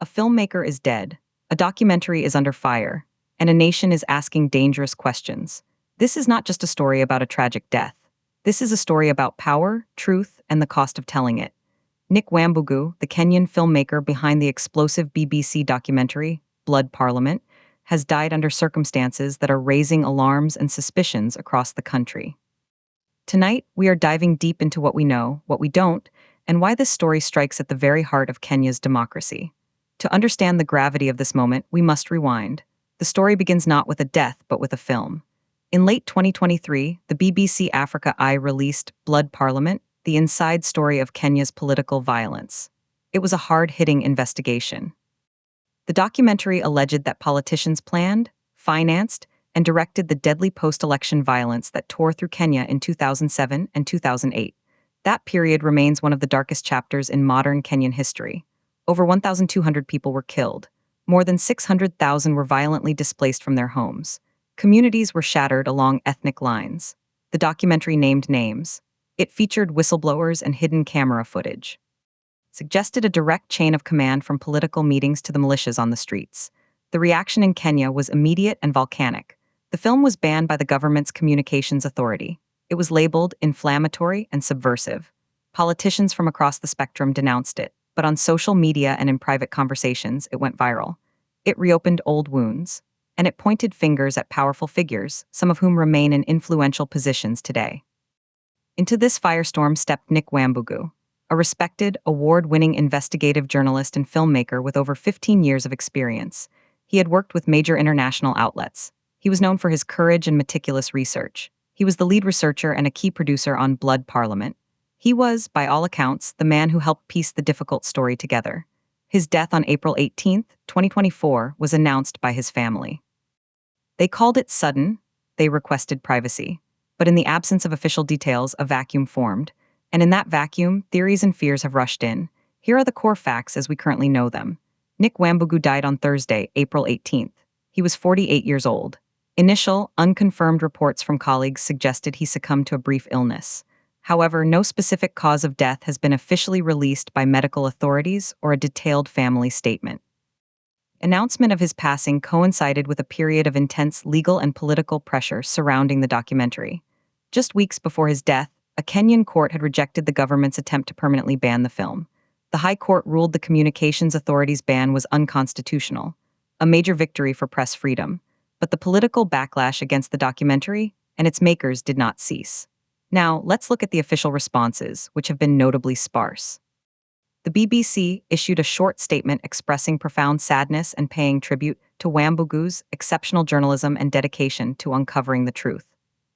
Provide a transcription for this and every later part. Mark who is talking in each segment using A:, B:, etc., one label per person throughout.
A: A filmmaker is dead, a documentary is under fire, and a nation is asking dangerous questions. This is not just a story about a tragic death. This is a story about power, truth, and the cost of telling it. Nick Wambugu, the Kenyan filmmaker behind the explosive BBC documentary, Blood Parliament, has died under circumstances that are raising alarms and suspicions across the country. Tonight, we are diving deep into what we know, what we don't, and why this story strikes at the very heart of Kenya's democracy. To understand the gravity of this moment, we must rewind. The story begins not with a death, but with a film. In late 2023, the BBC Africa Eye released Blood Parliament, the inside story of Kenya's political violence. It was a hard-hitting investigation. The documentary alleged that politicians planned, financed, and directed the deadly post-election violence that tore through Kenya in 2007 and 2008. That period remains one of the darkest chapters in modern Kenyan history. Over 1,200 people were killed. More than 600,000 were violently displaced from their homes. Communities were shattered along ethnic lines. The documentary named names. It featured whistleblowers and hidden camera footage. Suggested a direct chain of command from political meetings to the militias on the streets. The reaction in Kenya was immediate and volcanic. The film was banned by the government's communications authority. It was labeled inflammatory and subversive. Politicians from across the spectrum denounced it, but on social media and in private conversations, it went viral. It reopened old wounds, and it pointed fingers at powerful figures, some of whhom remain in influential positions today. Into this firestorm stepped Nick Wambugu, a respected, award-winning investigative journalist and filmmaker with over 15 years of experience. He had worked with major international outlets. He was known for his courage and meticulous research. He was the lead researcher and a key producer on Blood Parliament. He was, by all accounts, the man who helped piece the difficult story together. His death on April 18, 2024, was announced by his family. They called it sudden. They requested privacy. But in the absence of official details, a vacuum formed. And in that vacuum, theories and fears have rushed in. Here are the core facts as we currently know them. Nick Wambugu died on Thursday, April 18th. He was 48 years old. Initial, unconfirmed reports from colleagues suggested he succumbed to a brief illness. However, no specific cause of death has been officially released by medical authorities or a detailed family statement. Announcement of his passing coincided with a period of intense legal and political pressure surrounding the documentary. Just weeks before his death, a Kenyan court had rejected the government's attempt to permanently ban the film. The High Court ruled the Communications Authority's ban was unconstitutional, a major victory for press freedom. But the political backlash against the documentary and its makers did not cease. Now, let's look at the official responses, which have been notably sparse. The BBC issued a short statement expressing profound sadness and paying tribute to Wambugu's exceptional journalism and dedication to uncovering the truth.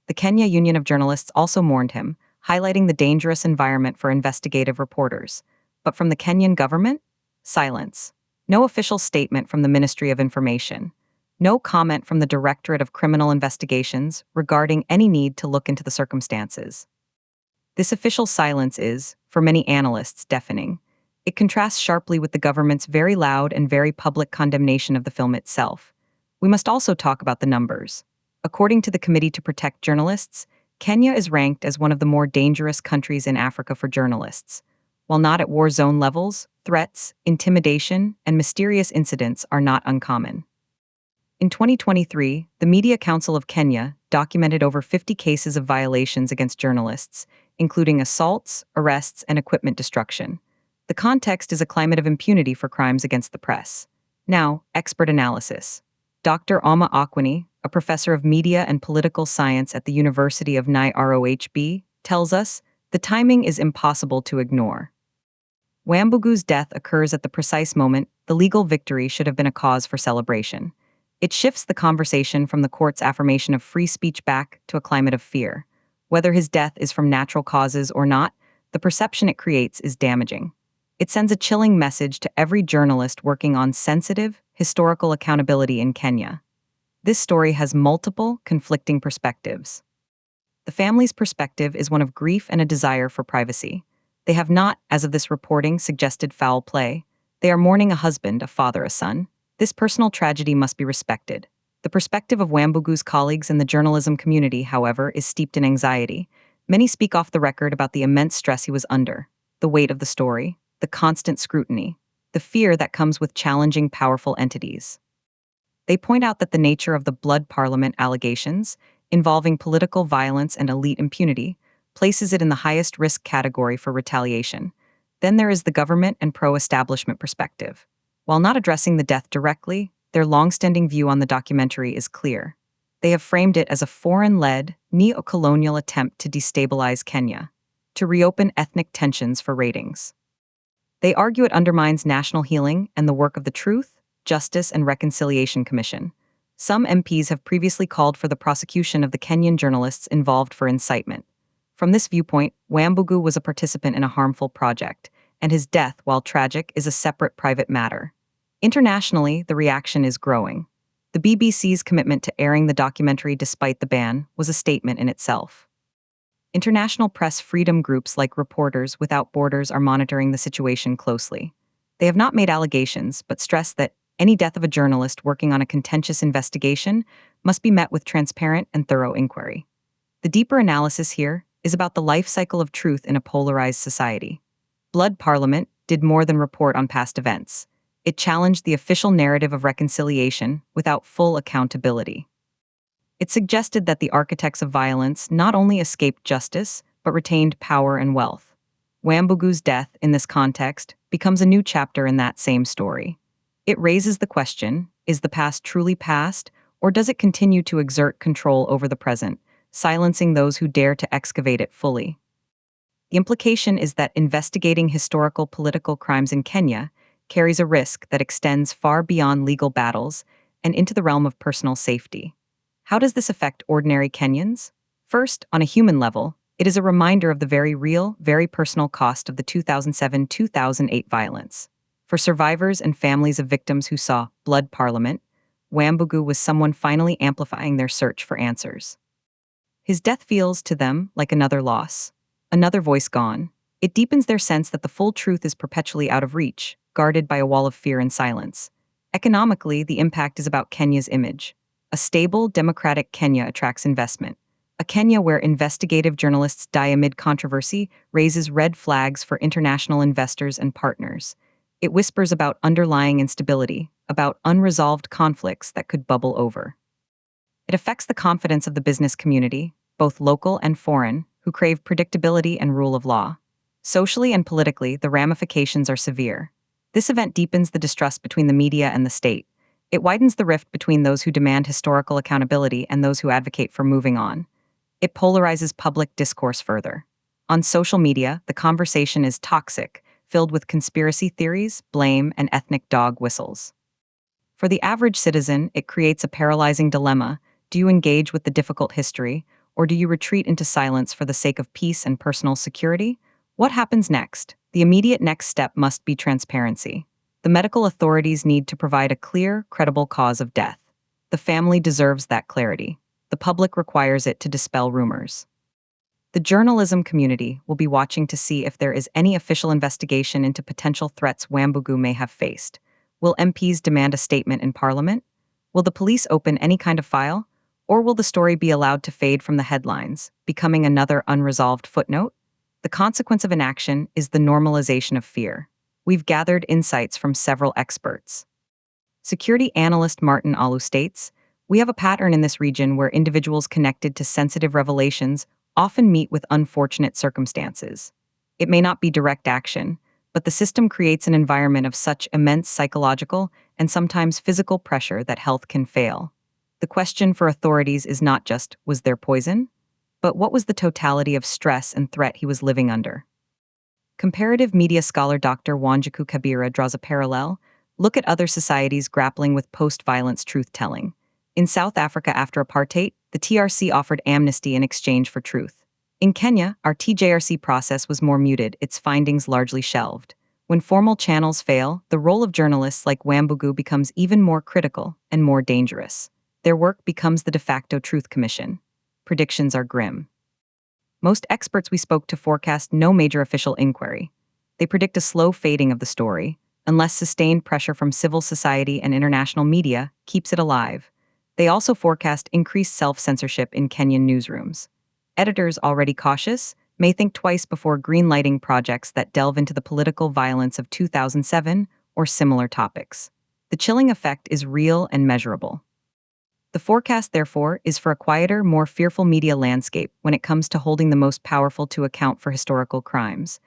A: The Kenya Union of Journalists also mourned him, highlighting the dangerous environment for investigative reporters. But from the Kenyan government? Silence. No official statement from the Ministry of Information. No comment from the Directorate of Criminal Investigations regarding any need to look into the circumstances. This official silence is, for many analysts, deafening. It contrasts sharply with the government's very loud and very public condemnation of the film itself. We must also talk about the numbers. According to the Committee to Protect Journalists, Kenya is ranked as one of the more dangerous countries in Africa for journalists. While not at war zone levels, threats, intimidation, and mysterious incidents are not uncommon. In 2023, the Media Council of Kenya documented over 50 cases of violations against journalists, including assaults, arrests, and equipment destruction. The context is a climate of impunity for crimes against the press. Now, expert analysis. Dr. Oma Akwini, a professor of media and political science at the University of Nairobi, tells us the timing is impossible to ignore. Wambugu's death occurs at the precise moment the legal victory should have been a cause for celebration. It shifts the conversation from the court's affirmation of free speech back to a climate of fear. Whether his death is from natural causes or not, the perception it creates is damaging. It sends a chilling message to every journalist working on sensitive, historical accountability in Kenya. This story has multiple, conflicting perspectives. The family's perspective is one of grief and a desire for privacy. They have not, as of this reporting, suggested foul play. They are mourning a husband, a father, a son. This personal tragedy must be respected. The perspective of Wambugu's colleagues in the journalism community, however, is steeped in anxiety. Many speak off the record about the immense stress he was under, the weight of the story, the constant scrutiny. the fear that comes with challenging powerful entities. They point out that the nature of the blood parliament allegations, involving political violence and elite impunity, places it in the highest risk category for retaliation. Then there is the government and pro-establishment perspective. While not addressing the death directly, their long-standing view on the documentary is clear. They have framed it as a foreign-led, neo-colonial attempt to destabilize Kenya, to reopen ethnic tensions for ratings. They argue it undermines national healing and the work of the Truth, Justice and Reconciliation Commission. Some MPs have previously called for the prosecution of the Kenyan journalists involved for incitement. From this viewpoint, Wambugu was a participant in a harmful project, and his death, while tragic, is a separate private matter. Internationally, the reaction is growing. The BBC's commitment to airing the documentary despite the ban was a statement in itself. International press freedom groups like Reporters Without Borders are monitoring the situation closely. They have not made allegations, but stress that any death of a journalist working on a contentious investigation must be met with transparent and thorough inquiry. The deeper analysis here is about the life cycle of truth in a polarized society. Blood Parliament did more than report on past events. It challenged the official narrative of reconciliation without full accountability. It suggested that the architects of violence not only escaped justice, but retained power and wealth. Wambugu's death, in this context, becomes a new chapter in that same story. It raises the question, is the past truly past, or does it continue to exert control over the present, silencing those who dare to excavate it fully? The implication is that investigating historical political crimes in Kenya carries a risk that extends far beyond legal battles and into the realm of personal safety. How does this affect ordinary Kenyans? First, on a human level, it is a reminder of the very real, very personal cost of the 2007-2008 violence. For survivors and families of victims who saw Blood Parliament, Wambugu was someone finally amplifying their search for answers. His death feels to them like another loss, another voice gone. It deepens their sense that the full truth is perpetually out of reach, guarded by a wall of fear and silence. Economically, the impact is about Kenya's image. A stable, democratic Kenya attracts investment. A Kenya where investigative journalists die amid controversy raises red flags for international investors and partners. It whispers about underlying instability, about unresolved conflicts that could bubble over. It affects the confidence of the business community, both local and foreign, who crave predictability and rule of law. Socially and politically, the ramifications are severe. This event deepens the distrust between the media and the state. It widens the rift between those who demand historical accountability and those who advocate for moving on. It polarizes public discourse further. On social media, the conversation is toxic, filled with conspiracy theories, blame, and ethnic dog whistles. For the average citizen, it creates a paralyzing dilemma. Do you engage with the difficult history, or do you retreat into silence for the sake of peace and personal security? What happens next? The immediate next step must be transparency. The medical authorities need to provide a clear, credible cause of death. The family deserves that clarity. The public requires it to dispel rumors. The journalism community will be watching to see if there is any official investigation into potential threats Wambugu may have faced. Will MPs demand a statement in Parliament? Will the police open any kind of file? Or will the story be allowed to fade from the headlines, becoming another unresolved footnote? The consequence of inaction is the normalization of fear. We've gathered insights from several experts. Security analyst Martin Alu states, "We have a pattern in this region where individuals connected to sensitive revelations often meet with unfortunate circumstances. It may not be direct action, but the system creates an environment of such immense psychological and sometimes physical pressure that health can fail." The question for authorities is not just, was there poison? But what was the totality of stress and threat he was living under? Comparative media scholar Dr. Wanjiku Kabira draws a parallel. Look at other societies grappling with post-violence truth-telling. In South Africa after apartheid, the TRC offered amnesty in exchange for truth. In Kenya, our TJRC process was more muted, its findings largely shelved. When formal channels fail, the role of journalists like Wambugu becomes even more critical and more dangerous. Their work becomes the de facto truth commission. Predictions are grim. Most experts we spoke to forecast no major official inquiry. They predict a slow fading of the story, unless sustained pressure from civil society and international media keeps it alive. They also forecast increased self-censorship in Kenyan newsrooms. Editors already cautious may think twice before greenlighting projects that delve into the political violence of 2007 or similar topics. The chilling effect is real and measurable. The forecast, therefore, is for a quieter, more fearful media landscape when it comes to holding the most powerful to account for historical crimes.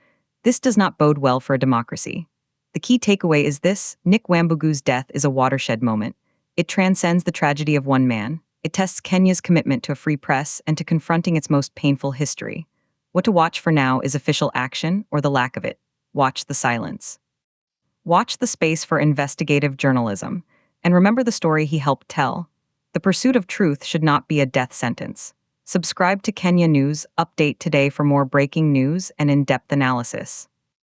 A: This does not bode well for a democracy. The key takeaway is this: Nick Wambugu's death is a watershed moment. It transcends the tragedy of one man. It tests Kenya's commitment to a free press and to confronting its most painful history. What to watch for now is official action or the lack of it. Watch the silence. Watch the space for investigative journalism. And remember the story he helped tell. The pursuit of truth should not be a death sentence. Subscribe to Kenya News Update today for more breaking news and in-depth analysis.